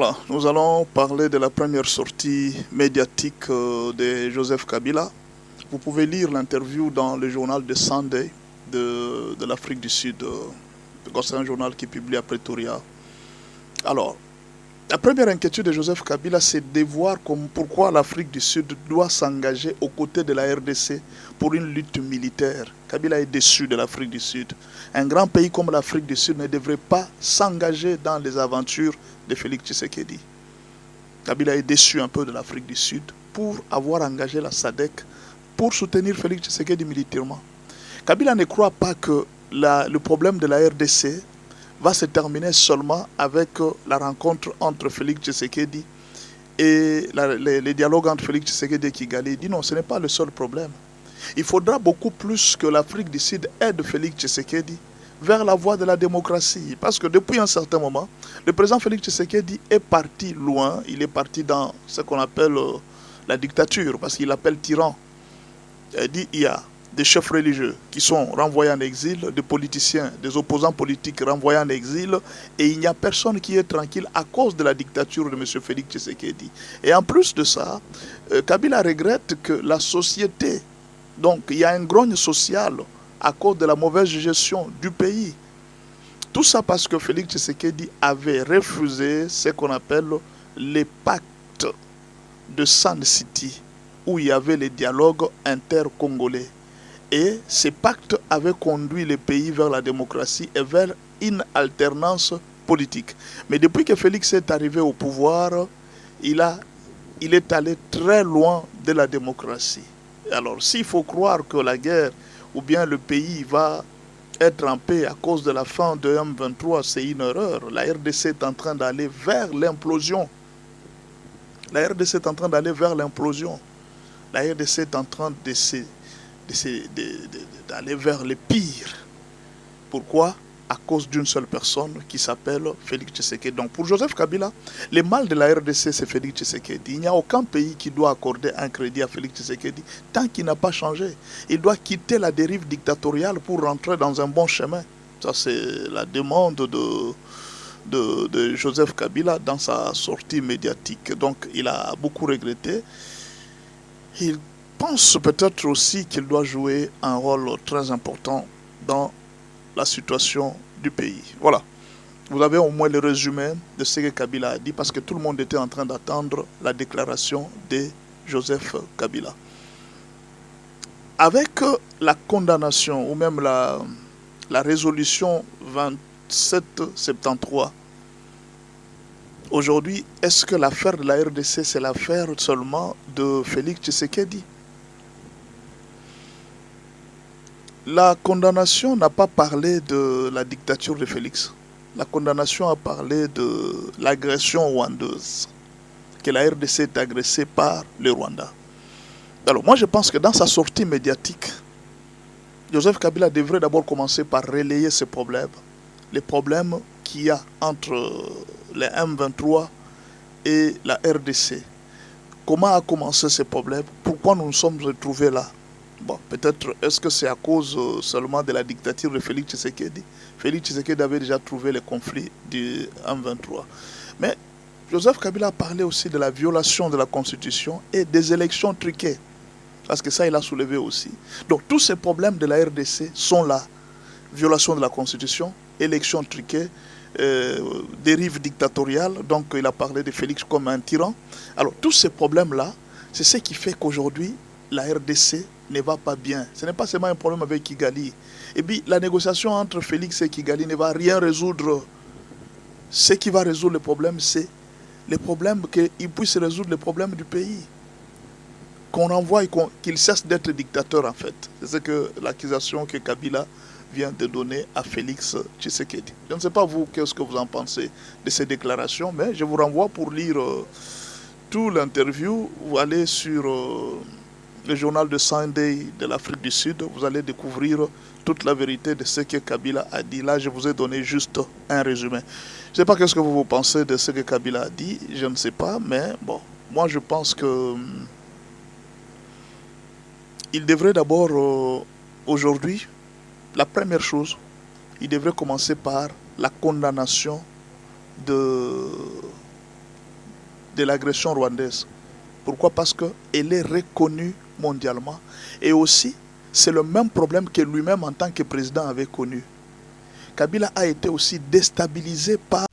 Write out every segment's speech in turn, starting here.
Voilà, nous allons parler de la première sortie médiatique de Joseph Kabila. Vous pouvez lire l'interview dans le journal de Sunday de l'Afrique du Sud. C'est un journal qui est publié à Pretoria. Alors, la première inquiétude de Joseph Kabila, c'est de voir pourquoi l'Afrique du Sud doit s'engager aux côtés de la RDC pour une lutte militaire. Kabila est déçu de l'Afrique du Sud. Un grand pays comme l'Afrique du Sud ne devrait pas s'engager dans les aventures de Félix Tshisekedi. Kabila est déçu un peu de l'Afrique du Sud pour avoir engagé la SADC pour soutenir Félix Tshisekedi militairement. Kabila ne croit pas que le problème de la RDC va se terminer seulement avec la rencontre entre Félix Tshisekedi et les dialogues entre Félix Tshisekedi et Kigali. Il dit non, ce n'est pas le seul problème. Il faudra beaucoup plus que l'Afrique du Sud aide Félix Tshisekedi vers la voie de la démocratie. Parce que depuis un certain moment, le président Félix Tshisekedi est parti loin. Il est parti dans ce qu'on appelle la dictature, parce qu'il appelle tyran. Il dit il y a des chefs religieux qui sont renvoyés en exil, des politiciens, des opposants politiques renvoyés en exil, et il n'y a personne qui est tranquille à cause de la dictature de M. Félix Tshisekedi. Et en plus de ça, Kabila regrette que la société, donc il y a un grogne social à cause de la mauvaise gestion du pays. Tout ça parce que Félix Tshisekedi avait refusé ce qu'on appelle les pactes de Sun City, où il y avait les dialogues inter-congolais. Et ces pactes avaient conduit le pays vers la démocratie et vers une alternance politique. Mais depuis que Félix est arrivé au pouvoir, il est allé très loin de la démocratie. Alors, s'il faut croire que la guerre ou bien le pays va être en paix à cause de la fin de M23, c'est une erreur. La RDC est en train d'aller vers l'implosion. La RDC est en train d'aller vers l'implosion. La RDC est en train d'aller vers le pire. Pourquoi? À cause d'une seule personne qui s'appelle Félix Tshisekedi. Donc pour Joseph Kabila, le mal de la RDC, c'est Félix Tshisekedi. Il n'y a aucun pays qui doit accorder un crédit à Félix Tshisekedi tant qu'il n'a pas changé. Il doit quitter la dérive dictatoriale pour rentrer dans un bon chemin. Ça, c'est la demande de Joseph Kabila dans sa sortie médiatique. Donc il a beaucoup regretté. Il pense peut-être aussi qu'il doit jouer un rôle très important dans la situation du pays. Voilà. Vous avez au moins le résumé de ce que Kabila a dit parce que tout le monde était en train d'attendre la déclaration de Joseph Kabila. Avec la condamnation ou même la résolution 2773, aujourd'hui, est-ce que l'affaire de la RDC, c'est l'affaire seulement de Félix Tshisekedi? La condamnation n'a pas parlé de la dictature de Félix. La condamnation a parlé de l'agression rwandaise, que la RDC est agressée par le Rwanda. Alors moi je pense que dans sa sortie médiatique, Joseph Kabila devrait d'abord commencer par relayer ces problèmes. Les problèmes qu'il y a entre les M23 et la RDC. Comment a commencé ces problèmes? Pourquoi nous nous sommes retrouvés là? Bon, peut-être, est-ce que c'est à cause seulement de la dictature de Félix Tshisekedi? Félix Tshisekedi avait déjà trouvé le conflit du M23. Mais Joseph Kabila a parlé aussi de la violation de la Constitution et des élections truquées. Parce que ça, il a soulevé aussi. Donc, tous ces problèmes de la RDC sont là. Violation de la Constitution, élections truquées, dérive dictatoriale. Donc, il a parlé de Félix comme un tyran. Alors, tous ces problèmes-là, c'est ce qui fait qu'aujourd'hui, la RDC ne va pas bien. Ce n'est pas seulement un problème avec Kigali. Et puis la négociation entre Félix et Kigali ne va rien résoudre. Ce qui va résoudre le problème, c'est le problème qu'il puisse résoudre le problème du pays. Qu'on renvoie et qu'il cesse d'être dictateur en fait. C'est l'accusation que Kabila vient de donner à Félix Tshisekedi. Je ne sais pas vous, qu'est-ce que vous en pensez de ces déclarations, mais je vous renvoie pour lire tout l'interview. Vous allez sur le journal de Sunday de l'Afrique du Sud, vous allez découvrir toute la vérité de ce que Kabila a dit. Là, je vous ai donné juste un résumé. Je ne sais pas qu'est-ce que vous pensez de ce que Kabila a dit, je ne sais pas, mais bon, moi je pense que il devrait d'abord, aujourd'hui, la première chose, il devrait commencer par la condamnation de de l'agression rwandaise. Pourquoi? Parce qu'elle est reconnue mondialement. Et aussi, c'est le même problème que lui-même en tant que président avait connu. Kabila a été aussi déstabilisé par...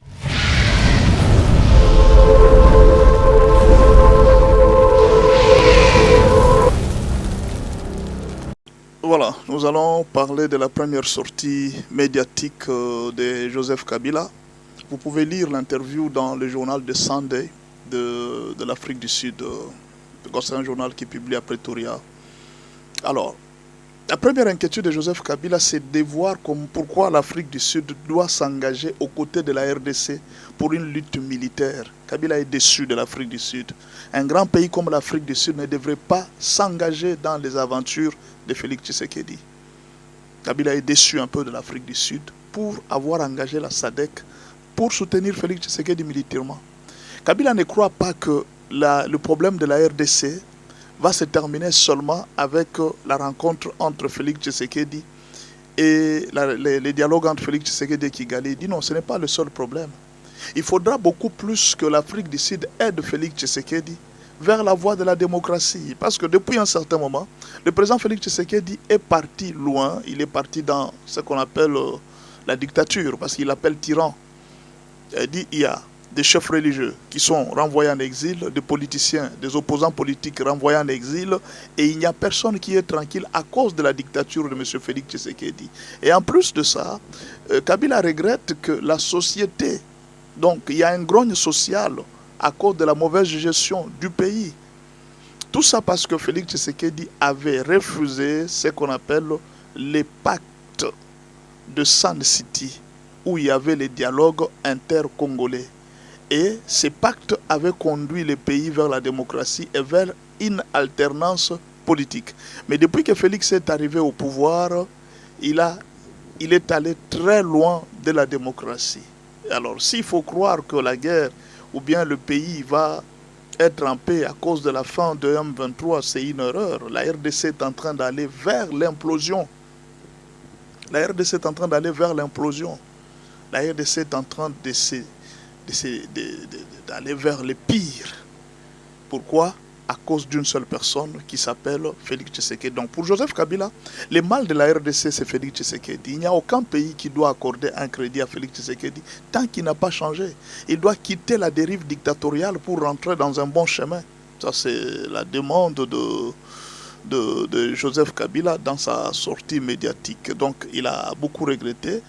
Voilà, nous allons parler de la première sortie médiatique de Joseph Kabila. Vous pouvez lire l'interview dans le journal de Sunday de l'Afrique du Sud. C'est un journal qui publie à Pretoria. Alors, la première inquiétude de Joseph Kabila, c'est de voir pourquoi l'Afrique du Sud doit s'engager aux côtés de la RDC pour une lutte militaire. Kabila est déçu de l'Afrique du Sud. Un grand pays comme l'Afrique du Sud ne devrait pas s'engager dans les aventures de Félix Tshisekedi. Kabila est déçu un peu de l'Afrique du Sud pour avoir engagé la SADC pour soutenir Félix Tshisekedi militairement. Kabila ne croit pas que le problème de la RDC va se terminer seulement avec la rencontre entre Félix Tshisekedi et les dialogues entre Félix Tshisekedi et Kigali. Il dit non, ce n'est pas le seul problème. Il faudra beaucoup plus que l'Afrique du Sud aide Félix Tshisekedi vers la voie de la démocratie. Parce que depuis un certain moment, le président Félix Tshisekedi est parti loin. Il est parti dans ce qu'on appelle la dictature, parce qu'il appelle tyran. Il dit il y a des chefs religieux qui sont renvoyés en exil, des politiciens, des opposants politiques renvoyés en exil, et il n'y a personne qui est tranquille à cause de la dictature de M. Félix Tshisekedi. Et en plus de ça, Kabila regrette que la société, donc il y a un grogne social à cause de la mauvaise gestion du pays. Tout ça parce que Félix Tshisekedi avait refusé ce qu'on appelle les pactes de Sun City, où il y avait les dialogues inter-congolais. Et ces pactes avaient conduit le pays vers la démocratie et vers une alternance politique. Mais depuis que Félix est arrivé au pouvoir, il est allé très loin de la démocratie. Alors, s'il faut croire que la guerre ou bien le pays va être en paix à cause de la fin de M23, c'est une erreur. La RDC est en train d'aller vers l'implosion. La RDC est en train d'aller vers l'implosion. La RDC est en train d'aller vers le pire. Pourquoi? À cause d'une seule personne qui s'appelle Félix Tshisekedi. Donc pour Joseph Kabila, le mal de la RDC, c'est Félix Tshisekedi. Il n'y a aucun pays qui doit accorder un crédit à Félix Tshisekedi tant qu'il n'a pas changé. Il doit quitter la dérive dictatoriale pour rentrer dans un bon chemin. Ça, c'est la demande de Joseph Kabila dans sa sortie médiatique. Donc il a beaucoup regretté.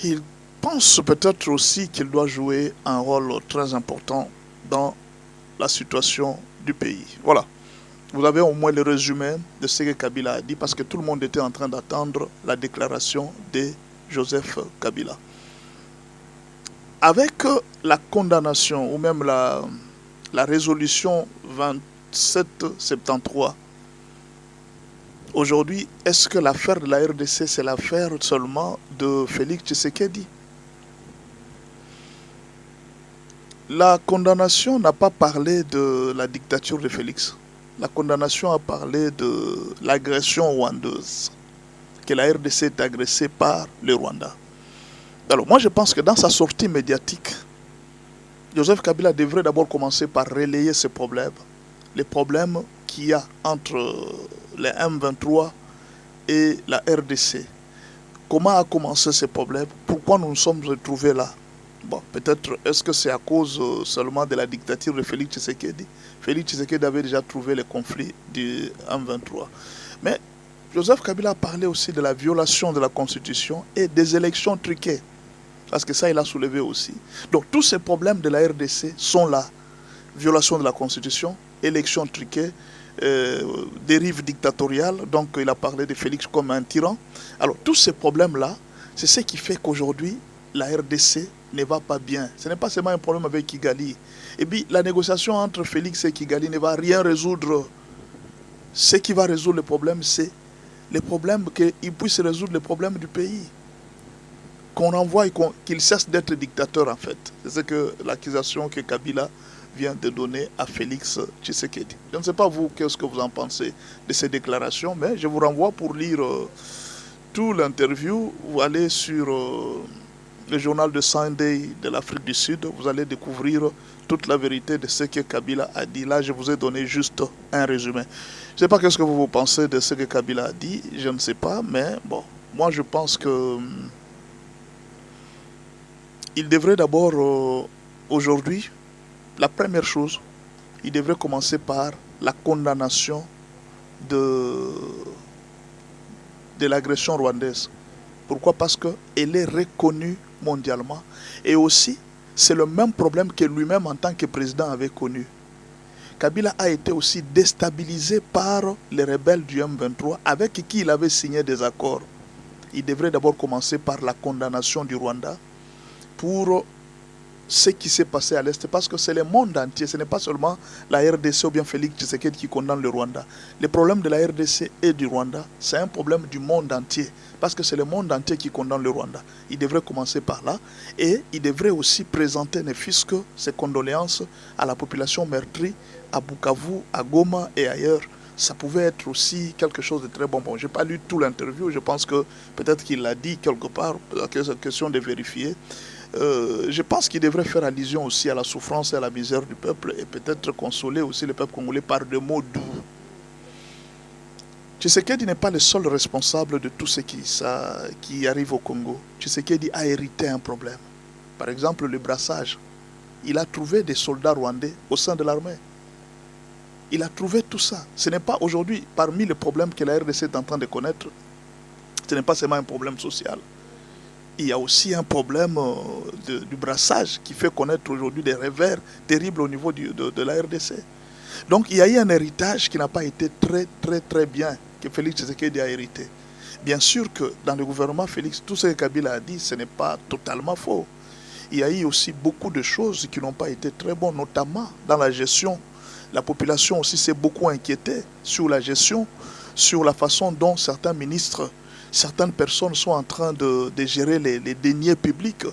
Il pense peut-être aussi qu'il doit jouer un rôle très important dans la situation du pays. Voilà. Vous avez au moins le résumé de ce que Kabila a dit parce que tout le monde était en train d'attendre la déclaration de Joseph Kabila. Avec la condamnation ou même la résolution 2773, aujourd'hui, est-ce que l'affaire de la RDC, c'est l'affaire seulement de Félix Tshisekedi? La condamnation n'a pas parlé de la dictature de Félix. La condamnation a parlé de l'agression rwandaise, que la RDC est agressée par le Rwanda. Alors moi je pense que dans sa sortie médiatique, Joseph Kabila devrait d'abord commencer par relayer ces problèmes. Les problèmes qu'il y a entre les M23 et la RDC. Comment a commencé ces problèmes? Pourquoi nous nous sommes retrouvés là? Bon, peut-être, est-ce que c'est à cause seulement de la dictature de Félix Tshisekedi? Félix Tshisekedi avait déjà trouvé le conflit du M23. Mais Joseph Kabila a parlé aussi de la violation de la Constitution et des élections truquées. Parce que ça, il a soulevé aussi. Donc, tous ces problèmes de la RDC sont là. Violation de la Constitution, élections truquées, dérive dictatoriale. Donc, il a parlé de Félix comme un tyran. Alors, tous ces problèmes-là, c'est ce qui fait qu'aujourd'hui, la RDC ne va pas bien. Ce n'est pas seulement un problème avec Kigali. Et puis la négociation entre Félix et Kigali ne va rien résoudre. Ce qui va résoudre le problème, c'est les problèmes qu'il puisse résoudre les problèmes du pays. Qu'on renvoie et qu'il cesse d'être dictateur en fait. C'est l'accusation que Kabila vient de donner à Félix Tshisekedi. Je ne sais pas vous, qu'est-ce que vous en pensez de ces déclarations, mais je vous renvoie pour lire tout l'interview. Vous allez sur le journal de Sunday de l'Afrique du Sud, vous allez découvrir toute la vérité de ce que Kabila a dit. Là, je vous ai donné juste un résumé. Je ne sais pas qu'est-ce que vous pensez de ce que Kabila a dit, je ne sais pas, mais bon, moi je pense que il devrait d'abord, aujourd'hui, la première chose, il devrait commencer par la condamnation de l'agression rwandaise. Pourquoi? Parce qu'elle est reconnue mondialement. Et aussi, c'est le même problème que lui-même en tant que président avait connu. Kabila a été aussi déstabilisé par les rebelles du M23 avec qui il avait signé des accords. Il devrait d'abord commencer par la condamnation du Rwanda pour ce qui s'est passé à l'Est, parce que c'est le monde entier, ce n'est pas seulement la RDC ou bien Félix Tshisekedi qui condamne le Rwanda. Le problème de la RDC et du Rwanda, c'est un problème du monde entier, parce que c'est le monde entier qui condamne le Rwanda. Il devrait commencer par là, et il devrait aussi présenter ne fût-ce que ses condoléances à la population meurtrie, à Bukavu, à Goma et ailleurs. Ça pouvait être aussi quelque chose de très bon. Bon, je n'ai pas lu tout l'interview, je pense que peut-être qu'il l'a dit quelque part, c'est question de vérifier. Je pense qu'il devrait faire allusion aussi à la souffrance et à la misère du peuple et peut-être consoler aussi le peuple congolais par des mots doux. Tshisekedi n'est pas le seul responsable de tout ce qui arrive au Congo. Tshisekedi a hérité un problème. Par exemple, le brassage. Il a trouvé des soldats rwandais au sein de l'armée. Il a trouvé tout ça. Ce n'est pas aujourd'hui, parmi les problèmes que la RDC est en train de connaître, ce n'est pas seulement un problème social. Il y a aussi un problème du brassage qui fait connaître aujourd'hui des revers terribles au niveau de la RDC. Donc il y a eu un héritage qui n'a pas été très bien, que Félix Tshisekedi a hérité. Bien sûr que dans le gouvernement Félix, tout ce que Kabila a dit, ce n'est pas totalement faux. Il y a eu aussi beaucoup de choses qui n'ont pas été très bonnes, notamment dans la gestion. La population aussi s'est beaucoup inquiétée sur la gestion, sur la façon dont certains ministres, certaines personnes sont en train de gérer les deniers publics.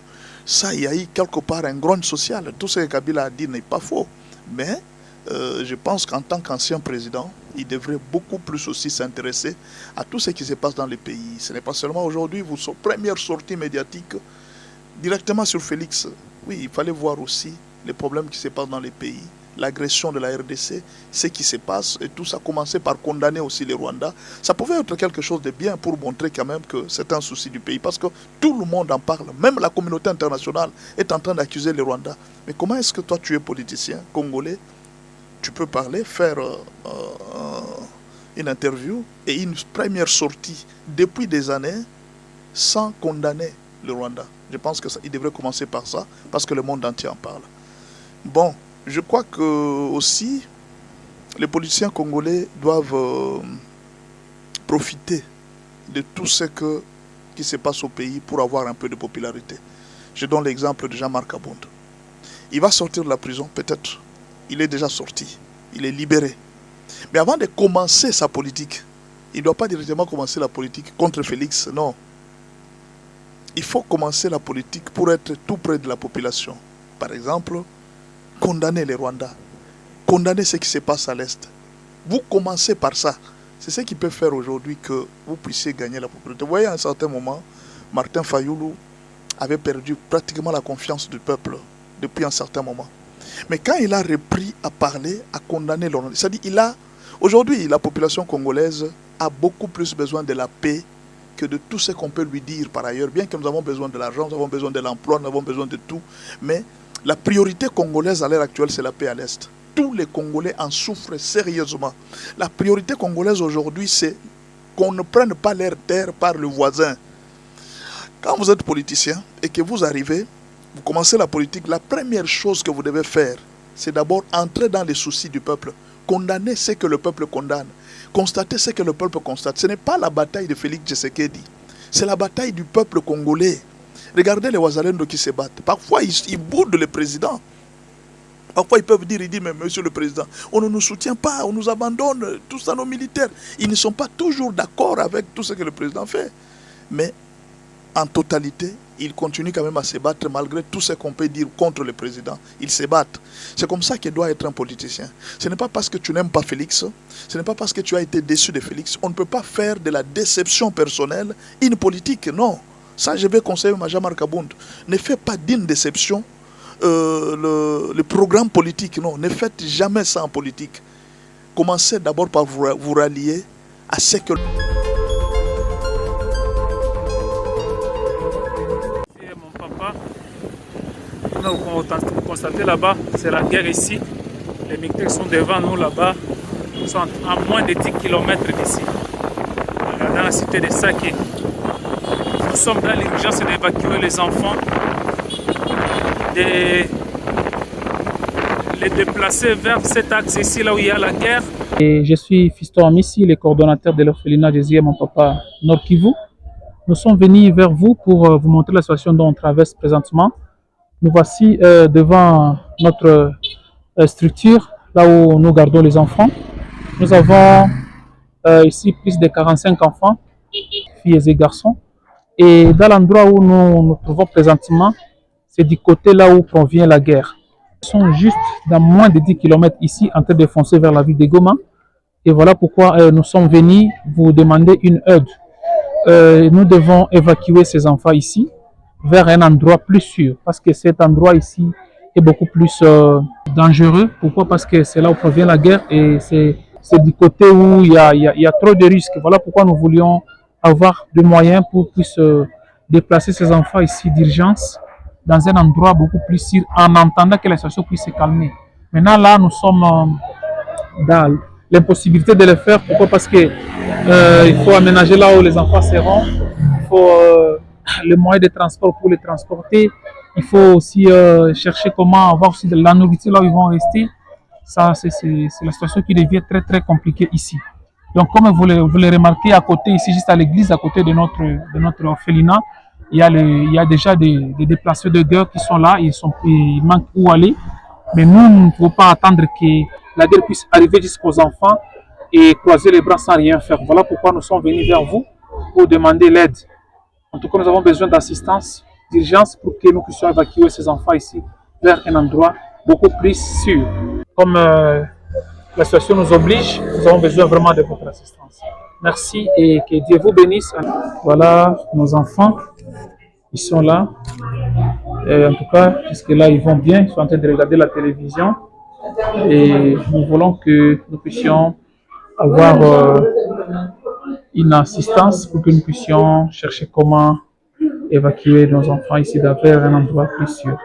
Ça, il y a eu quelque part un grogne social. Tout ce que Kabila a dit n'est pas faux. Mais je pense qu'en tant qu'ancien président, il devrait beaucoup plus aussi s'intéresser à tout ce qui se passe dans le pays. Ce n'est pas seulement aujourd'hui, votre première sortie médiatique directement sur Félix. Oui, il fallait voir aussi les problèmes qui se passent dans les pays. L'agression de la RDC, ce qui se passe, et tout ça, commencer par condamner aussi les Rwandais. Ça pouvait être quelque chose de bien pour montrer quand même que c'est un souci du pays, parce que tout le monde en parle, même la communauté internationale est en train d'accuser les Rwandais. Mais comment est-ce que toi, tu es politicien congolais, tu peux parler, faire une interview et une première sortie depuis des années sans condamner le Rwanda? Je pense qu'il devrait commencer par ça, parce que le monde entier en parle. Bon. Je crois que aussi les politiciens congolais doivent profiter de tout ce qui se passe au pays pour avoir un peu de popularité. Je donne l'exemple de Jean-Marc Abound. Il va sortir de la prison, peut-être. Il est déjà sorti. Il est libéré. Mais avant de commencer sa politique, il ne doit pas directement commencer la politique contre Félix, non. Il faut commencer la politique pour être tout près de la population. Par exemple, condamner les Rwandais, condamner ce qui se passe à l'Est. Vous commencez par ça. C'est ce qui peut faire aujourd'hui que vous puissiez gagner la popularité. Vous voyez, à un certain moment, Martin Fayoulou avait perdu pratiquement la confiance du peuple depuis un certain moment. Mais quand il a repris à parler, à condamner les Rwandais, c'est-à-dire aujourd'hui, la population congolaise a beaucoup plus besoin de la paix que de tout ce qu'on peut lui dire par ailleurs. Bien que nous avons besoin de l'argent, nous avons besoin de l'emploi, nous avons besoin de tout, mais la priorité congolaise à l'heure actuelle, c'est la paix à l'Est. Tous les Congolais en souffrent sérieusement. La priorité congolaise aujourd'hui, c'est qu'on ne prenne pas leur terre par le voisin. Quand vous êtes politicien et que vous arrivez, vous commencez la politique, la première chose que vous devez faire, c'est d'abord entrer dans les soucis du peuple. Condamner ce que le peuple condamne. Constater ce que le peuple constate. Ce n'est pas la bataille de Félix Tshisekedi. C'est la bataille du peuple congolais. Regardez les Ouazalendo qui se battent. Parfois, ils boudent le président. Parfois, ils peuvent dire, mais monsieur le président, on ne nous soutient pas, on nous abandonne, tout ça, nos militaires. Ils ne sont pas toujours d'accord avec tout ce que le président fait. Mais, en totalité, ils continuent quand même à se battre malgré tout ce qu'on peut dire contre le président. Ils se battent. C'est comme ça qu'il doit être un politicien. Ce n'est pas parce que tu n'aimes pas Félix, ce n'est pas parce que tu as été déçu de Félix. On ne peut pas faire de la déception personnelle une politique, non. Ça, je vais conseiller Jean-Marc Abound. Ne faites pas d'une déception le programme politique. Non, ne faites jamais ça en politique. Commencez d'abord par vous rallier à ce que... Mon papa, vous constatez là-bas, c'est la guerre ici. Les militaires sont devant nous là-bas, ils sont à moins de 10 km d'ici, dans la cité de Saké. Nous sommes dans l'urgence d'évacuer les enfants, de les déplacer vers cet axe ici, là où il y a la guerre. Et je suis Fiston Amissi, le coordonnateur de l'orphelinat Jésus et mon papa Nord Kivu. Nous sommes venus vers vous pour vous montrer la situation dont on traverse présentement. Nous voici devant notre structure, là où nous gardons les enfants. Nous avons ici plus de 45 enfants, filles et garçons. Et dans l'endroit où nous nous trouvons présentement, c'est du côté là où provient la guerre. Ils sont juste dans moins de 10 km ici, en train de foncer vers la ville de Goma. Et voilà pourquoi nous sommes venus vous demander une aide. Nous devons évacuer ces enfants ici vers un endroit plus sûr, parce que cet endroit ici est beaucoup plus dangereux. Pourquoi? Parce que c'est là où provient la guerre et c'est du côté où il y a trop de risques. Voilà pourquoi nous voulions avoir des moyens pour puisse déplacer ces enfants ici d'urgence dans un endroit beaucoup plus sûr en attendant que la situation puisse se calmer. Maintenant là, nous sommes dans l'impossibilité de le faire. Pourquoi? Parce que il faut aménager là où les enfants seront. Il faut les moyens de transport pour les transporter. Il faut aussi chercher comment avoir aussi de la nourriture là où ils vont rester. Ça, c'est la situation qui devient très très compliquée ici. Donc, comme vous le remarquez à côté, ici, juste à l'église, à côté de notre orphelinat, il y a déjà des déplacés de guerre qui sont là, ils manquent où aller. Mais nous ne pouvons pas attendre que la guerre puisse arriver jusqu'aux enfants et croiser les bras sans rien faire. Voilà pourquoi nous sommes venus vers vous pour demander l'aide. En tout cas, nous avons besoin d'assistance, d'urgence pour que nous puissions évacuer ces enfants ici vers un endroit beaucoup plus sûr. Comme la situation nous oblige, nous avons besoin vraiment de votre assistance. Merci et que Dieu vous bénisse. Voilà nos enfants, ils sont là. Et en tout cas, jusque-là, ils vont bien, ils sont en train de regarder la télévision. Et nous voulons que nous puissions avoir une assistance pour que nous puissions chercher comment évacuer nos enfants ici vers un endroit plus sûr.